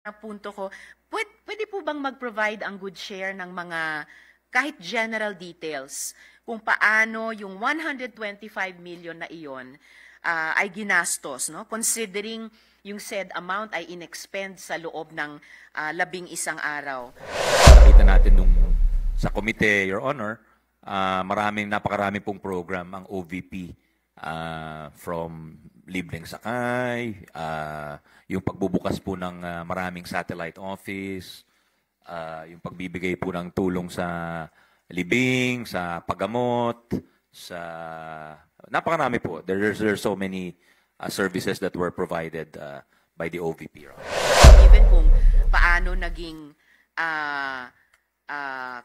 na punto ko, pwede po bang mag-provide ang good share ng mga kahit general details kung paano yung 125 million na iyon ay ginastos, no? Considering yung said amount ay inexpend sa loob ng 11 araw. Nakita natin nung sa komite, Your Honor, napakarami pong program ang OVP, from libreng sakay, yung pagbubukas po ng maraming satellite office, yung pagbibigay po ng tulong sa libing, sa paggamot, sa napakarami po. There's so many services that were provided by the OVP. Your Honor. Even kung paano naging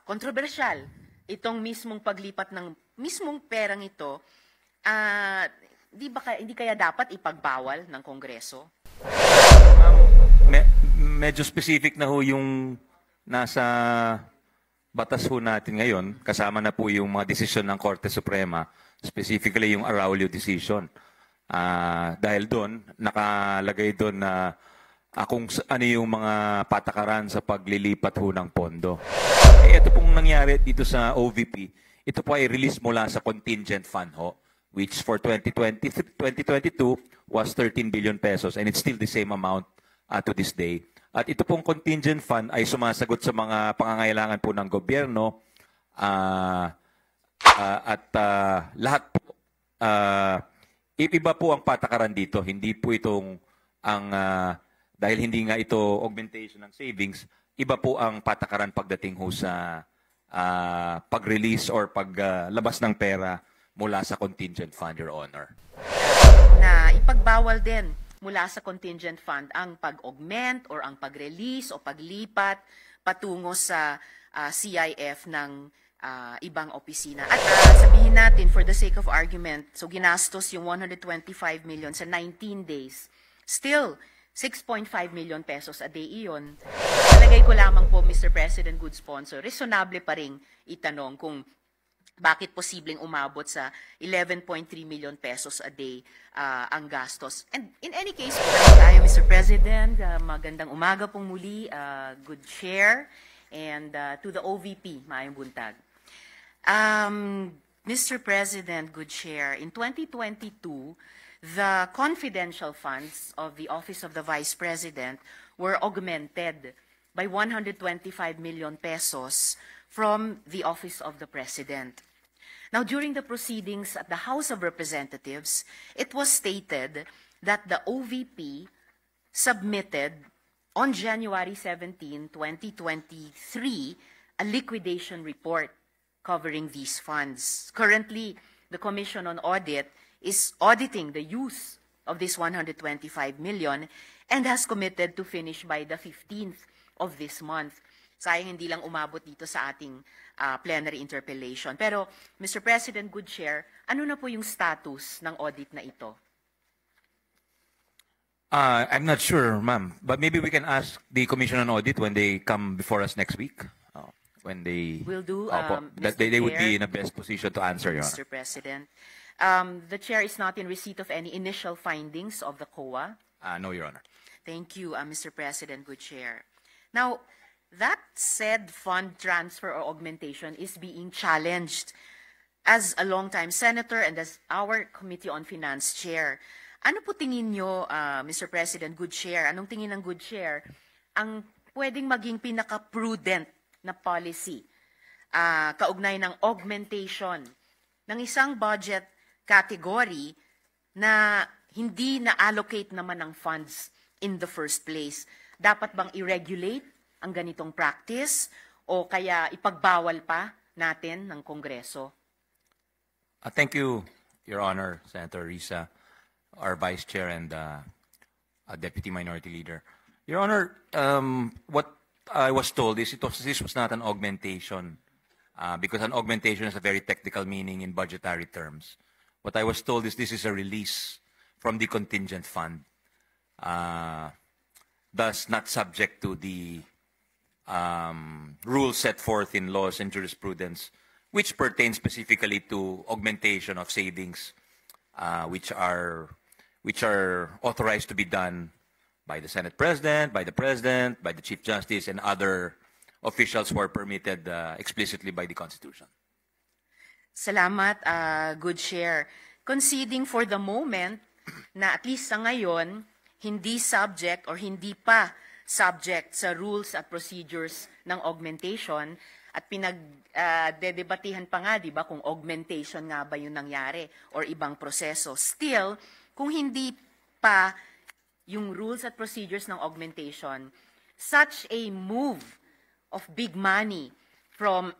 kontrobersyal itong mismong paglipat ng mismong perang ito, hindi kaya dapat ipagbawal ng Kongreso? Medyo specific na ho yung nasa batas ho natin ngayon, kasama na po yung mga desisyon ng Korte Suprema, specifically yung Araulio decision. Dahil doon, nakalagay doon na kung ano yung mga patakaran sa paglilipat ho ng pondo. Ito pong nangyari dito sa OVP, ito po ay release mula sa contingent fund ho, which for 2022 was 13 billion pesos and it's still the same amount to this day. At ito pong contingent fund ay sumasagot sa mga pangangailangan po ng gobyerno at lahat po, iba po ang patakaran dito. Hindi po itong dahil hindi nga ito augmentation ng savings, iba po ang patakaran pagdating ho sa pag-release or paglabas ng pera mula sa contingent fund, Your Honor. Na ipagbawal din mula sa contingent fund ang pag-augment or ang pag-release o paglipat patungo sa CIF ng ibang opisina. At sabihin natin, for the sake of argument, so ginastos yung 125 million sa 19 days. Still, 6.5 million pesos a day iyon. Talagay ko lamang po, Mr. President, good sponsor, reasonable pa rin itanong kung bakit posibleng umabot sa 11.3 million pesos a day ang gastos. And in any case, tayo, Mr. President, magandang umaga pong muli, good share, and to the OVP, maayong buntag. Mr. President, good share, in 2022, the confidential funds of the Office of the Vice President were augmented by 125 million pesos from the Office of the President. Now, during the proceedings at the House of Representatives, it was stated that the OVP submitted on January 17, 2023, a liquidation report covering these funds. Currently, the Commission on Audit is auditing the use of this 125 million and has committed to finish by the 15th of this month. Sayang hindi lang umabot dito sa ating plenary interpellation. Pero, Mr. President, good share, ano na po yung status ng audit na ito? I'm not sure, ma'am, but maybe we can ask the Commission on Audit when they come before us next week. When they Will do, that Mr. they would be Chair. in a best position to answer, Your Honor. Mr. President. The Chair is not in receipt of any initial findings of the COA. No, Your Honor. Thank you, Mr. President, good chair. Now, that said fund transfer or augmentation is being challenged as a longtime senator and as our Committee on Finance chair. Ano po tingin nyo, Mr. President, good chair? Anong tingin ng good chair ang pwedeng maging pinaka-prudent na policy kaugnay ng augmentation ng isang budget category na hindi na-allocate naman ng funds in the first place? Dapat bang i-regulate ang ganitong practice o kaya ipagbawal pa natin ng Kongreso? Thank you, Your Honor, Senator Risa, our Vice Chair and Deputy Minority Leader. Your Honor, what I was told is this was not an augmentation because an augmentation has a very technical meaning in budgetary terms. What I was told is this is a release from the contingent fund, thus not subject to the rules set forth in laws and jurisprudence, which pertain specifically to augmentation of savings, which are authorized to be done by the Senate President, by the Chief Justice, and other officials who are permitted explicitly by the Constitution. Salamat, good share. Conceding for the moment na at least sa ngayon, hindi subject or hindi pa subject sa rules at procedures ng augmentation at pinag-dedebatihan pa nga, di ba, kung augmentation nga ba yung nangyari or ibang proseso. Still, kung hindi pa yung rules at procedures ng augmentation, such a move of big money from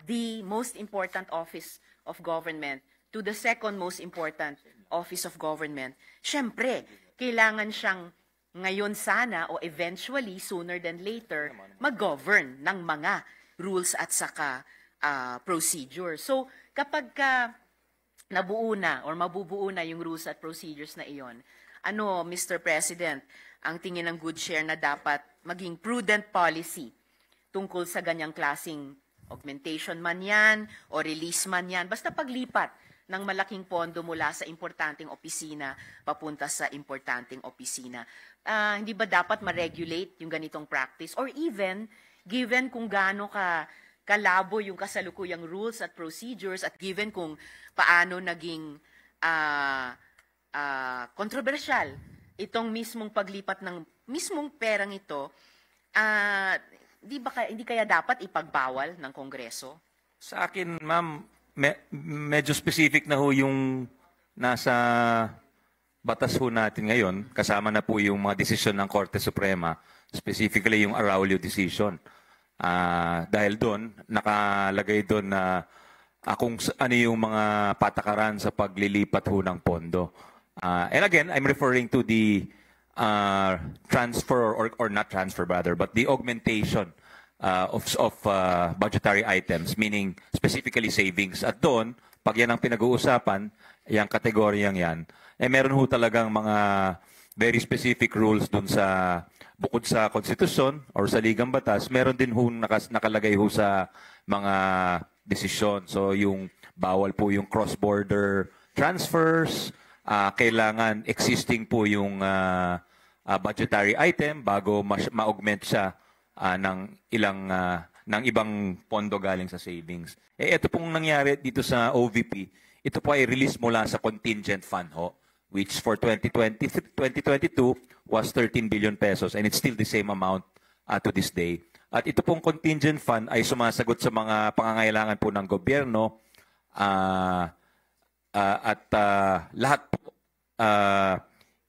the most important office of government to the second most important office of government, syempre, kailangan siyang ngayon sana o eventually, sooner than later, mag-govern ng mga rules at saka procedure. So, kapag nabuo na or mabubuo na yung rules at procedures na iyon, ano, Mr. President, ang tingin ng good share na dapat maging prudent policy tungkol sa ganyang klasing augmentation man yan o release man yan, basta paglipat ng malaking pondo mula sa importanteng opisina papunta sa importanteng opisina. Hindi ba dapat ma-regulate yung ganitong practice? Or even, given kung gaano kalabo yung kasalukuyang rules at procedures at given kung paano naging kontrobersyal itong mismong paglipat ng mismong perang ito, hindi kaya dapat ipagbawal ng Kongreso? Sa akin, ma'am, medyo specific na ho yung nasa batas ho natin ngayon, kasama na po yung mga desisyon ng Korte Suprema, specifically yung Araulio decision. Dahil doon, nakalagay doon na kung ano yung mga patakaran sa paglilipat ho ng pondo. And again, I'm referring to the transfer or not transfer rather, but the augmentation of budgetary items, meaning specifically savings. At doon, pag yan ang pinag-uusapan, yung kategoryang yan, meron ho talagang mga very specific rules doon sa bukod sa konstitusyon or sa ligang batas, meron din ho nakalagay ho sa mga desisyon. So yung bawal po yung cross-border transfers, kailangan existing po yung budgetary item bago ma-augment siya ng ibang pondo galing sa savings. Ito pong nangyari dito sa OVP, ito po ay release mula sa contingent fund ho, which for 2022 was 13 billion pesos and it's still the same amount to this day. At ito pong contingent fund ay sumasagot sa mga pangangailangan po ng gobyerno at lahat po,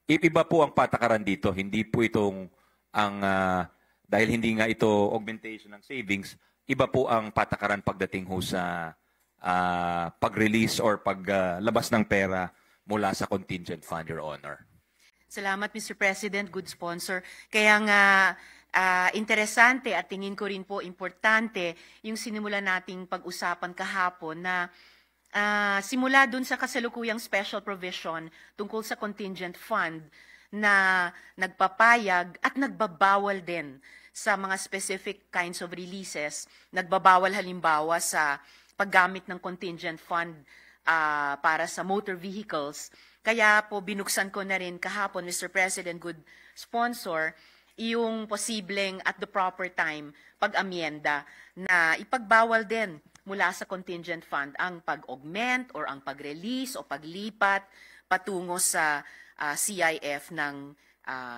iba po ang patakaran dito. Hindi po itong dahil hindi nga ito augmentation ng savings, iba po ang patakaran pagdating ho sa pag-release or paglabas ng pera mula sa contingent fund, Your Honor. Salamat, Mr. President. Good sponsor. Kaya nga, interesante at tingin ko rin po importante yung sinimula nating pag-usapan kahapon na simula dun sa kasalukuyang special provision tungkol sa contingent fund na nagpapayag at nagbabawal din sa mga specific kinds of releases. Nagbabawal halimbawa sa paggamit ng contingent fund para sa motor vehicles. Kaya po binuksan ko na rin kahapon, Mr. President, good sponsor, yung posibleng at the proper time pag-amyenda na ipagbawal din mula sa contingent fund ang pag-augment or ang pag-release o paglipat patungo sa CIF ng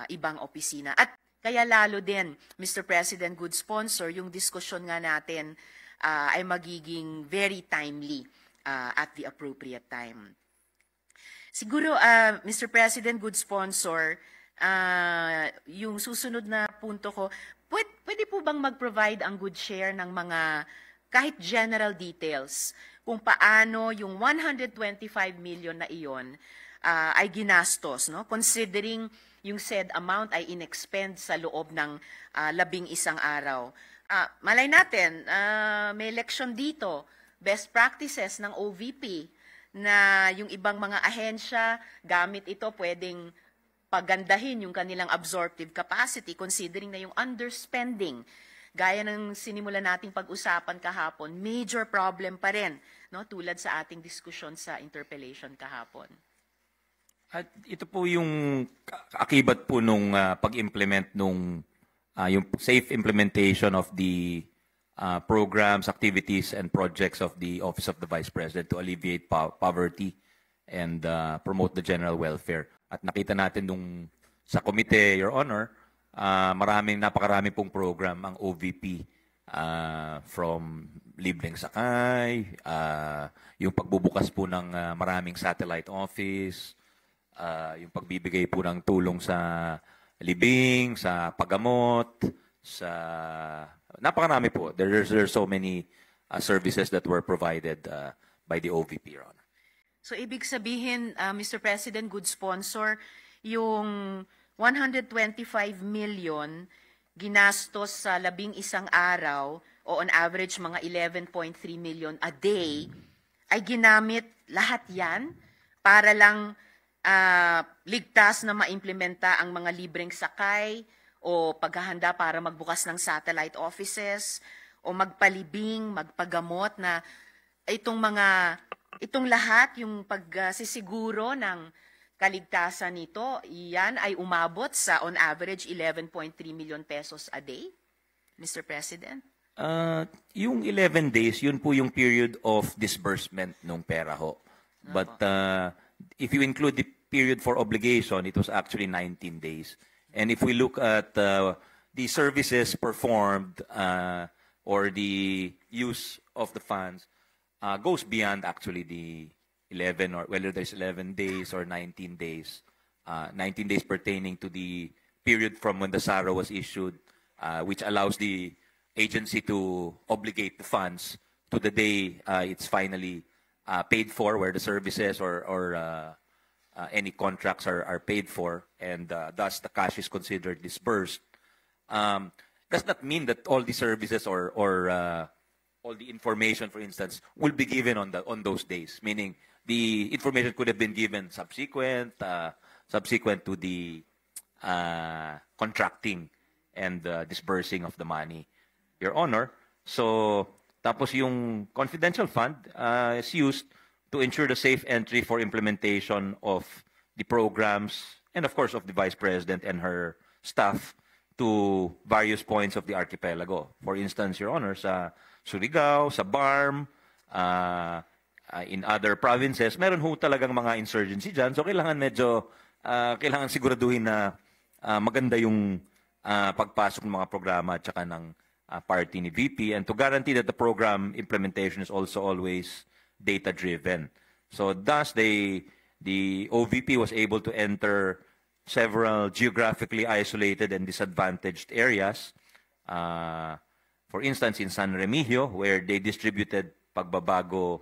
ibang opisina. At kaya lalo din, Mr. President, good sponsor, yung diskusyon nga natin ay magiging very timely at the appropriate time. Siguro, Mr. President, good sponsor, yung susunod na punto ko, pwede po bang mag-provide ang good share ng mga kahit general details kung paano yung 125 million na iyon ay ginastos, no? Considering yung said amount ay inexpend sa loob ng 11 araw. Malay natin, may election dito, best practices ng OVP na yung ibang mga ahensya gamit ito pwedeng pagandahin yung kanilang absorptive capacity considering na yung underspending, gaya ng sinimula nating pag-usapan kahapon, major problem pa rin, no, tulad sa ating diskusyon sa interpellation kahapon. At ito po yung akibat po nung pag-implement nung yung safe implementation of the programs, activities, and projects of the Office of the Vice President to alleviate poverty and promote the general welfare. At nakita natin nung sa komite, Your Honor, napakarami pong program ang OVP, from libreng sakay, yung pagbubukas po ng maraming satellite office, yung pagbibigay po ng tulong sa libing, sa paggamot, sa napakarami po. There's so many services that were provided by the OVP, Your Honor. So ibig sabihin, Mr. President, good sponsor, yung 125 million ginastos sa 11 araw o on average mga 11.3 million a day ay ginamit lahat yan para lang ligtas na maimplementa ang mga libreng sakay o paghahanda para magbukas ng satellite offices o magpalibing, magpagamot na itong lahat, yung pagsisiguro ng kaligtasan nito, iyan ay umabot sa on average 11.3 million pesos a day, Mr. President? Yung 11 days, yun po yung period of disbursement ng pera ho. But if you include the period for obligation, it was actually 19 days. And if we look at the services performed or the use of the funds, goes beyond actually the 11 or whether there's 11 days or 19 days. 19 days pertaining to the period from when the SARA was issued, which allows the agency to obligate the funds to the day it's finally paid for, where the services or any contracts are paid for, and thus the cash is considered disbursed. Does not mean that all the services or all the information, for instance, will be given on those days. Meaning, the information could have been given subsequent to the contracting and disbursing of the money, Your Honor. So, tapos yung confidential fund is used to ensure the safe entry for implementation of the programs and, of course, of the Vice President and her staff to various points of the archipelago. For instance, Your Honor, sa Surigao, sa BARM, in other provinces, meron ho talagang mga insurgency dyan. So, kailangan siguraduhin na maganda yung pagpasok ng mga programa at saka ng party ni VP, and to guarantee that the program implementation is also always data-driven. So, thus, the OVP was able to enter several geographically isolated and disadvantaged areas. For instance, in San Remigio, where they distributed pagbabago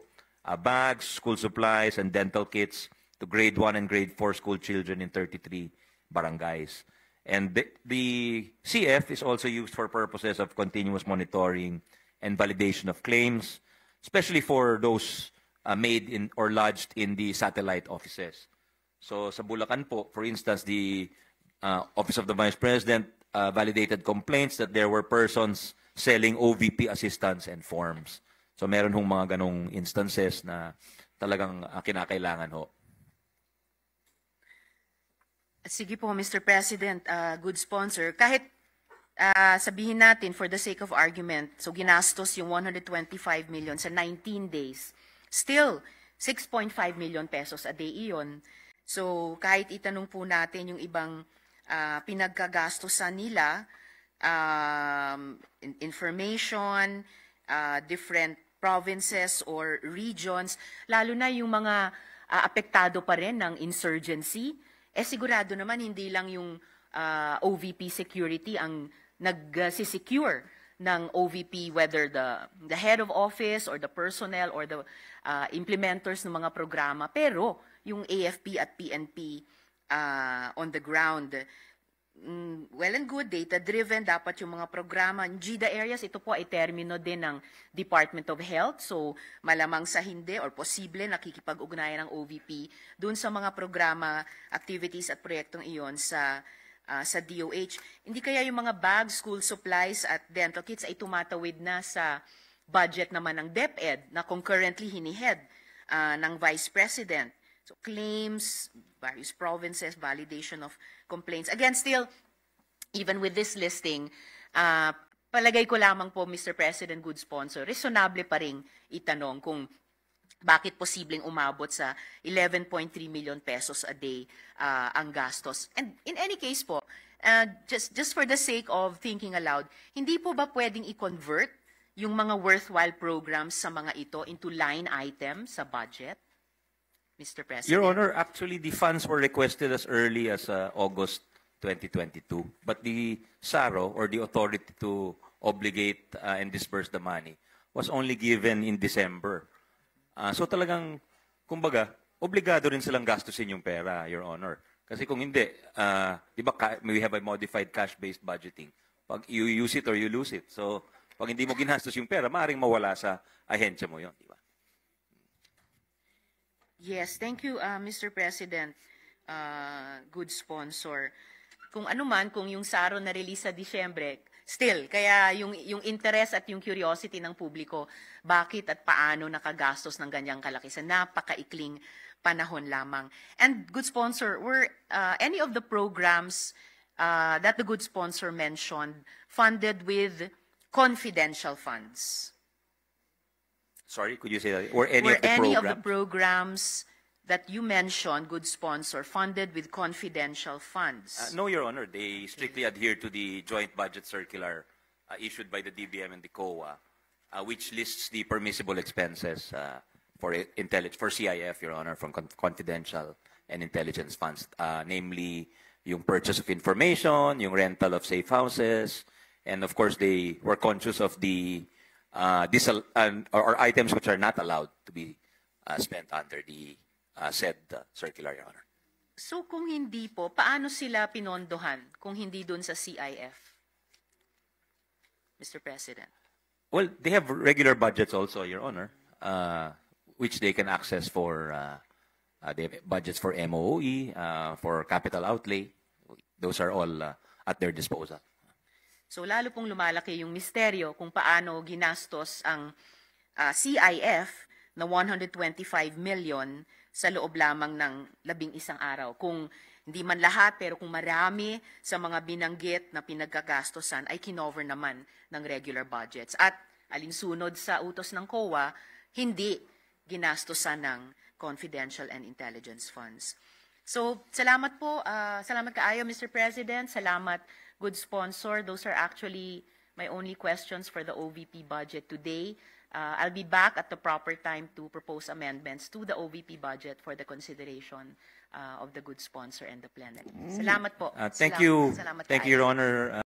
bags, school supplies, and dental kits to grade 1 and grade 4 school children in 33 barangays. And the CF is also used for purposes of continuous monitoring and validation of claims, especially for those made in or lodged in the satellite offices. So sa Bulacan po, for instance, the Office of the Vice President validated complaints that there were persons selling OVP assistance and forms. So meron hong mga ganong instances na talagang kinakailangan ho. Sige po, Mr. President, good sponsor. Kahit sabihin natin, for the sake of argument, so ginastos yung 125 million sa 19 days, still, 6.5 million pesos a day iyon. So kahit itanong po natin yung ibang pinagkagastosan nila, information, different provinces or regions, lalo na yung mga apektado pa rin ng insurgency, sigurado naman hindi lang yung OVP security ang nag-secure ng OVP, whether the head of office or the personnel or the implementers ng mga programa, pero yung AFP at PNP on the ground. Well and good, data-driven, dapat yung mga programa. GIDA areas, ito po ay termino din ng Department of Health. So, malamang sa hindi or posible nakikipag-ugnayan ng OVP dun sa mga programa, activities at proyektong iyon sa DOH. Hindi kaya yung mga bags, school supplies at dental kits ay tumatawid na sa budget naman ng DepEd na concurrently hinihead ng Vice President. So, claims, various provinces, validation of complaints. Again, still, even with this listing, palagay ko lamang po, Mr. President, good sponsor, reasonable pa rin itanong kung bakit posibleng umabot sa 11.3 million pesos a day ang gastos. And in any case po, just for the sake of thinking aloud, hindi po ba pwedeng i-convert yung mga worthwhile programs sa mga ito into line item sa budget? Mr. President. Your Honor, actually the funds were requested as early as August 2022. But the SARO, or the authority to obligate and disburse the money, was only given in December. So talagang, kumbaga, obligado rin silang gastusin yung pera, Your Honor. Kasi kung hindi, di ba, we have a modified cash-based budgeting. Pag you use it or you lose it. So, pag hindi mo ginastos yung pera, maaaring mawala sa ahensya mo yun, di ba? Yes, thank you, Mr. President. Good sponsor. Kung ano man, kung yung SARO na-release sa Disyembre, still, kaya yung interest at yung curiosity ng publiko, bakit at paano nakagastos ng ganyang kalaki sa napakaikling panahon lamang. And good sponsor, were any of the programs that the good sponsor mentioned funded with confidential funds? Sorry, could you say that? Or any Were of the any programs? of the programs that you mentioned, good sponsor, funded with confidential funds? No, Your Honor. They strictly adhere to the joint budget circular issued by the DBM and the COA, which lists the permissible expenses for CIF, Your Honor, from confidential and intelligence funds, namely yung purchase of information, yung rental of safe houses, and of course they were conscious of the or items which are not allowed to be spent under the said circular, Your Honor. So kung hindi po, paano sila pinondohan kung hindi dun sa CIF? Mr. President. Well, they have regular budgets also, Your Honor, which they can access for they have budgets for MOE, for capital outlay. Those are all at their disposal. So lalo pong lumalaki yung misteryo kung paano ginastos ang CIF na 125 million sa loob lamang ng 11 araw. Kung hindi man lahat, pero kung marami sa mga binanggit na pinagkagastosan ay kinover naman ng regular budgets. At alinsunod sa utos ng COA, hindi ginastosan ng confidential and intelligence funds. So, salamat po. Salamat kaayo, Mr. President. Salamat, good sponsor. Those are actually my only questions for the OVP budget today. I'll be back at the proper time to propose amendments to the OVP budget for the consideration of the good sponsor and the plenary. Salamat po. Thank you. Salamat Thank kaayo. you, Your Honor.